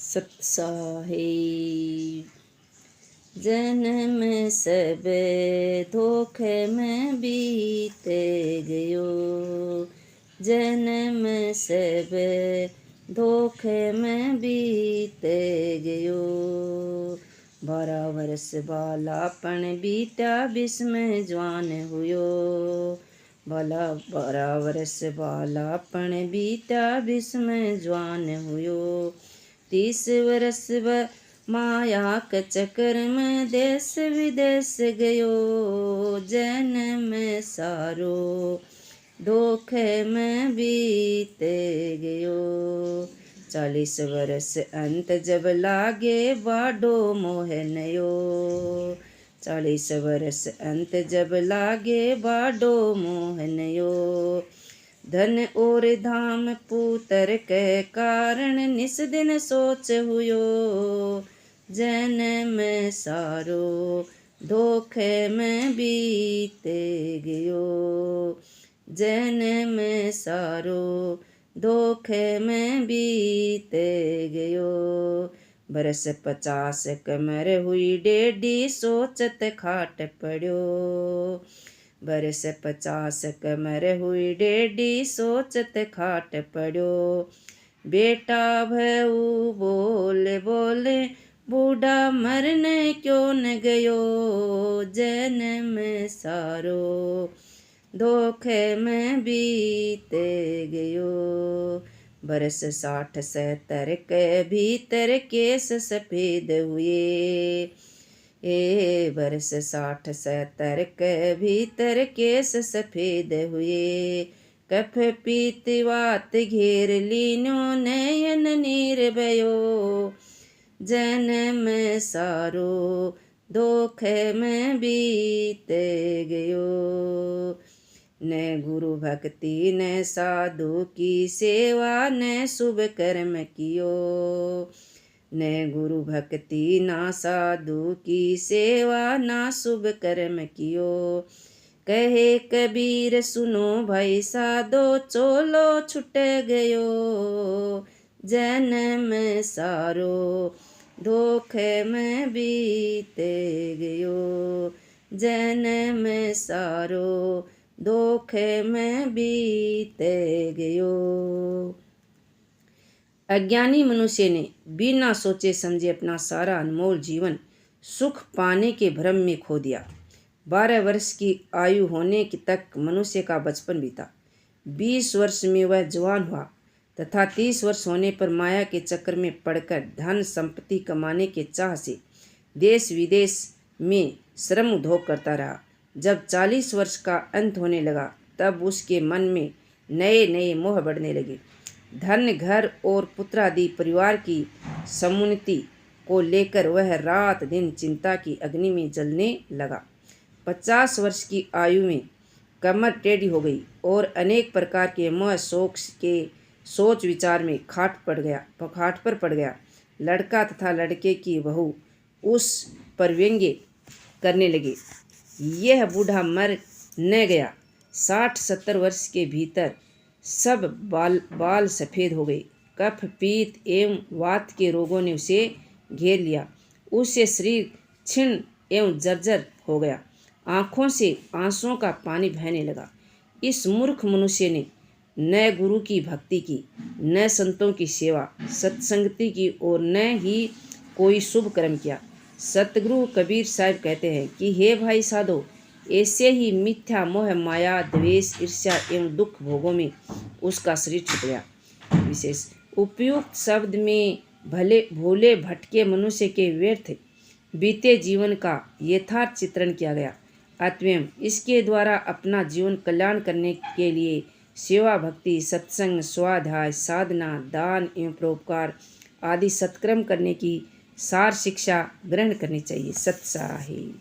सत्साहेब। जन्म सब धोखे में बीत गयो, जन्म सब धोखे में बीत गयो। 12 वर्ष बालापन बीता बिस्म जवान हुयो, 12 वर्ष बालापन बीता बिस्म जवान हुयो। 30 वर्ष माया के चक्कर में देश विदेश गयो, जन्म सारो धोखे में बीत गयो। 40 वर्ष अंत जब लागे बाडो मोह नयो, 40 वर्ष अंत जब लागे बाडो मोह नयो। धन और धाम पुत्र के कारण निस दिन सोच हुयो, जन्म सारो धोखे में बीत गयो, जन्म सारो धोखे में बीत गयो। बरस 50 कमर हुई डेढ़ी सोचत खाट पड़ो, बरस 50 कमर हुई डेढ़ी सोचत खाट पड़ो। बेटा भऊ बोले बोले बूढ़ा मरने क्यों न गयो, जन्म सारो धोखे में बीत गयो। बरस 60 70 के भीतर केस सफेद हुए, बरस 60 70 के भीतर केस सफेद हुए। कफ पीत वात घेर लीनो नयन नीर भयो, जन्म सारो धोखे में बीत गयो। न गुरु भक्ति न साधु की सेवा न शुभ कर्म कियो, न गुरु भक्ति ना साधु की सेवा ना शुभ कर्म कियो। कहे कबीर सुनो भाई साधो चोलो छुट गयो, जन्म सारो धोखे में बीत गयो, जन्म सारो धोखे में बीत गयो। अज्ञानी मनुष्य ने बिना सोचे समझे अपना सारा अनमोल जीवन सुख पाने के भ्रम में खो दिया। 12 वर्ष की आयु होने तक मनुष्य का बचपन बीता, 20 वर्ष में वह जवान हुआ तथा 30 वर्ष होने पर माया के चक्कर में पड़कर धन संपत्ति कमाने के चाह से देश विदेश में श्रम उद्योग करता रहा। जब 40 वर्ष का अंत होने लगा तब उसके मन में नए नए मोह बढ़ने लगे। धन घर और पुत्र आदि परिवार की समुन्नति को लेकर वह रात दिन चिंता की अग्नि में जलने लगा। 50 वर्ष की आयु में कमर टेढ़ी हो गई और अनेक प्रकार के मोह शोक के सोच विचार में खाट पर पड़ गया। लड़का तथा लड़के की बहू उस पर व्यंग्य करने लगे। यह बूढ़ा मर न गया। 60-70 वर्ष के भीतर सब बाल सफ़ेद हो गए। कफ पीत एवं वात के रोगों ने उसे घेर लिया। उससे शरीर क्षीण एवं जर्जर हो गया। आँखों से आंसुओं का पानी बहने लगा। इस मूर्ख मनुष्य ने न गुरु की भक्ति की, न संतों की सेवा सत्संगति की और न ही कोई शुभ कर्म किया। सतगुरु कबीर साहब कहते हैं कि हे भाई साधो, ऐसे ही मिथ्या मोह माया द्वेष ईर्ष्या एवं दुख भोगों में उसका शरीर छूट गया। विशेष उपयुक्त शब्द में भोले भटके मनुष्य के व्यर्थ बीते जीवन का यथार्थ चित्रण किया गया। अतएव इसके द्वारा अपना जीवन कल्याण करने के लिए सेवा भक्ति सत्संग स्वाध्याय साधना दान एवं परोपकार आदि सत्कर्म करने की सार शिक्षा ग्रहण करनी चाहिए। सत्साहेब।